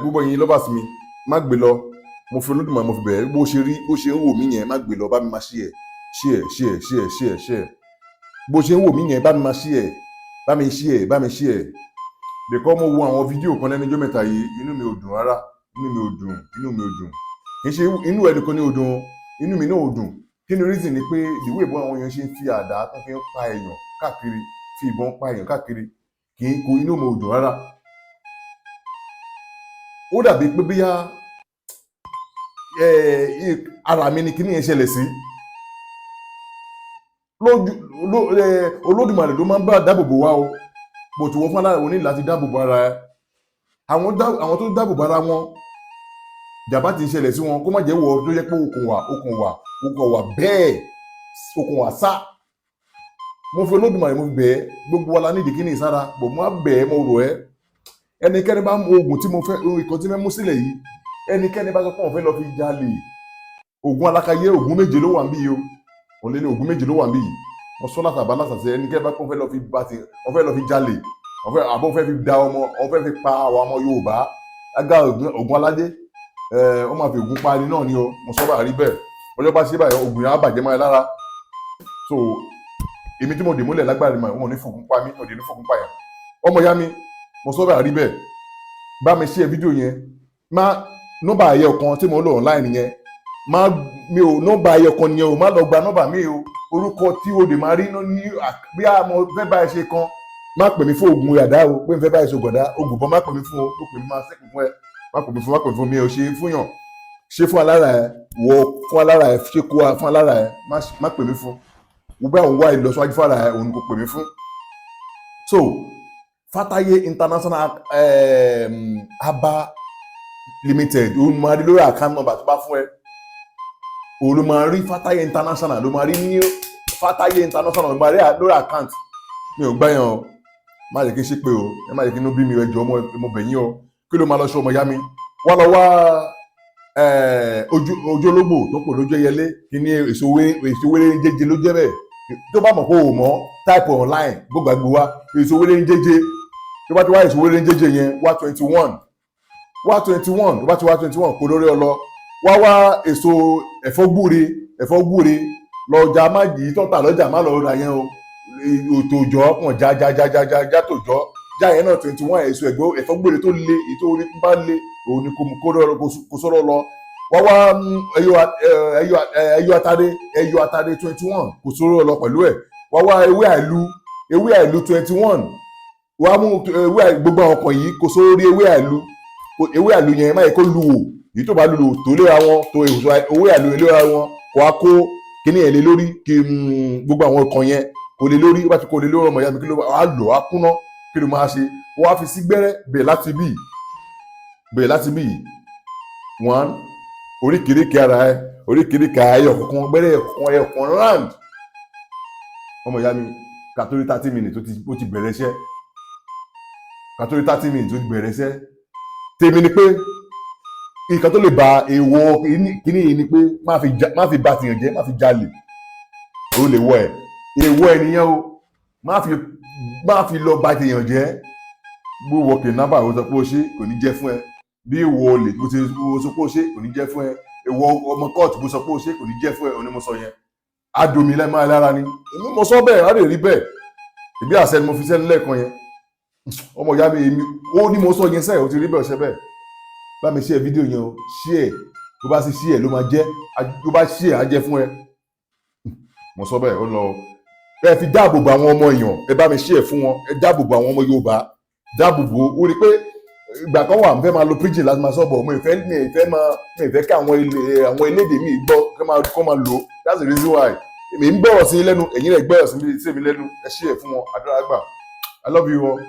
gbogbo yín lovers mi má gbé lọ mo fi Olódùmarè mo fi bẹ̀rẹ̀ bó ṣe ń wò mí yẹn má gbé lọ bá mi máa share bó ṣe ń wò mí yẹn bá mi máa share bá mi share bẹ̀kọ́ mo wo àwọn fídíò kan lẹ́nu ọjọ́ mẹ́ta yìí inú mi ò dùn rárá inú mi ò dùn kì í ṣe inú ẹnìkan ní ò dùn inú mi náà ò dùn kí ni reason ni pé ìwé ìbọn àwọn èèyàn ṣe ń fi àdá tó fi ń pa èèyàn káàkiri fi ìbọn pa èèyàn káàkiri kì í kó inú mi ò dùn rárá ó dàbí pé bíyá ara mi ni kí ni yẹn ṣẹlẹ̀ sí Olódùmarè ló máa ń bá dáàbòbò wá o bó ti wọ́n fún aláàrẹ̀ ní láti dáàbòbò ara ẹ àwọn tó dáàbòbò ara wọn jàmbá ti ń ṣẹlẹ̀ sí wọn kó má jẹ́ wọ tó yẹ pé okùn wà bẹ́ẹ̀ okùn wà sá mo fi Olódùmarè mo fi bẹ̀ ẹ́ gbogbo wa la ní ìdíkíní ìsára bò mo á bẹ̀ ẹ́ mo rò ẹ́ ẹnikẹ́ni bá mú oògùn tí mo fẹ́ ìkan tí mo mú sílẹ̀ yìí ẹnikẹ́ni bá sọ pé wọ́n fẹ́ lọ fi jalè oògùn alákayé oògùn méje ló wà ń bí yìí o òun lé ní oògùn méje ló wà ń bí yìí mo sọ látàbá látàsẹ ẹnikẹ́ni bá kún fẹ́ lọ fi bàtì wọ́n fẹ́ lọ fi jalè àbọ̀ fẹ́ fi da ọmọ wọ́n fẹ́ fi pa àwọn ọmọ Yorùbá aga oògùn aládé wọ́n máa fi oògùn pa ẹni náà ni o mo sọ bá rí bẹ́ẹ̀ ọjọ́ bá ṣe báyìí oògùn yẹn á bàjẹ́ máa lára so èmi tí mo dè múlẹ̀ lágbára mi wọn ò ní fògùn pa mí ò ní fògùn pa yàn ọmọ ìyá mi mo sọ bá rí bẹ́ẹ̀ bá mi share fídíò yẹn má nọ́mbà ayé ọ̀kan tí mo lò online yẹn má mi ò nọ́mbà ayé ọ̀kan yẹn o má lọ gba nọ́mbà mi o orúkọ tí o dè máa rí ní bí a mo fẹ́ bá ẹ ṣe kan má pè mí fún oògùn yàdá o pé n fẹ́ bá ẹ ṣe ògùn ọ̀dá oògùn bọ́ má pè mí fún o ó pè mí máa sẹ́kùn fún ẹ má pè mí fún mi ò ṣe fún yàn ṣe fún alára ẹ wọ fún alára ẹ ṣe kó fún alára ẹ má pè mí fún gbogbo àwọn wá ìlọsíwájú fára ẹ òun kò pè mí fún. So Fataye International Aba Limited òun máa rí lórí account number tó bá fún ẹ òun ló máa rí Fataye International ló máa rí ní Fataye International ló máa rí lórí account mi ò gbá yẹn o má jẹ́ kí n ṣe pé o ẹ má jẹ́ kí inú bí mi ẹjọ́ ọmọ bẹ̀yìn o kí ló máa lọ ṣe ọmọ ìyá mi wá lọ wá ojú ológbò tó pò lójú ẹyẹlé kí ní èso wéré ń jẹjẹ ló jẹ́ bẹ́ẹ̀ tó bá mọ̀ kó o mọ̀ type online gbogbo àgbò wa èso wéré ń jẹjẹ tó bá ti wá èso wéré ń jẹjẹ yẹn wá 21 tó bá ti wá 21 kó lórí ọlọ wá èso ẹ̀fọ́ gbúre lọ́jà má yìí tọ́ta lọ́jà má lọ́ọ́ ra yẹn o òtòjọ́ kàn já tòjọ́ já yẹn náà 21 èso ẹ̀fọ́ gbúre tó le ètò orí bá le òun ni kò sọ̀rọ̀ lọ wá ẹyọ atare 21 kò sọ̀rọ̀ lọ pẹ̀lú ẹ̀ wá ewé àìlú 21 wá mú gbogbo àwọn ọkọ̀ yìí kò sórí ewé àìlú yẹn má yẹ kó lu wò èyí tó bá lu tó léra wọn tó ewé àìlú léra wọn kò á kó kíní ẹ̀ lé lórí kí gbogbo àwọn ọkọ̀ yẹn kò lè lórí bá ti kò lè lórí ọmọ ìyá mi kí ló wá lò á kúná kí ló máa ṣe wọ́n á fi sí gbẹ́rẹ́ bẹ̀rẹ̀ láti bí 1 oríkèéríkèé ara ẹ oríkèéríkèé ayé ọ̀kọ̀ọ̀kan gbẹ́rẹ́ ẹ̀kọ̀ọ̀kan round ọmọ ìyá mi kàtórí 30 minutes ó ti bẹ̀rẹ̀ iṣẹ́ kàtórí 30 minutes ó ti bẹ̀rẹ̀ iṣẹ́ tèmi ni pé nǹkan tó lè ba èèwọ̀ kíní yìí ni pé má fi bà tìyàn jẹ́ má fi jalè ó lè wọ ẹ̀ èèwọ̀ ẹnìyàn o má fi lọ bà tìyàn jẹ́ gbówó kìnnábà ó sọ pé ó ṣe kò ní jẹ́ fún ẹ bí ìwọ olè bó ti sọ pé ó ṣe kò ní jẹ́ fún ẹ ìwọ ọmọ kóòtù bó sọ pé ó ṣe kò ní jẹ́ fún ẹ òní mo sọ yẹn adomi lẹ́mọ́ lára ni èmi mo sọ bẹ́ẹ̀ á lè rí bẹ́ẹ̀ ìbí àṣẹ ni mo fi sẹ́nu lẹ́ẹ̀kan yẹn ọmọ ìyá mi èmi ó ní mo sọ yẹn sẹ́ẹ̀ ó ti rí bẹ́ẹ̀ ọ̀ṣẹ́ bẹ́ẹ̀ bá mi share fídíò yẹn o share tó bá sì share ló máa jẹ́ tó bá share á jẹ́ fún ẹ mo sọ bẹ́ẹ̀ ó lọ ẹ fi dáàbò bo àwọn ọmọ èèyàn ẹ bá mi share fún wọn ẹ dáàbò bo àwọn ọmọ Yorùbá dáàbò bo ó rí pé ìgbà kan wà fẹ́ máa lo pidgin láti máa sọ̀bọ̀ mo ìfẹ́ kí àwọn elédè mi gbọ́ kọ́ máa lò that's the reason why èmi ń gbọ́rọ̀ sí lẹ́nu ẹ̀yin rẹ̀ gbọ́rọ̀ sí mi lẹ́nu ẹ share fún wọn àdúrà gbà I love you all.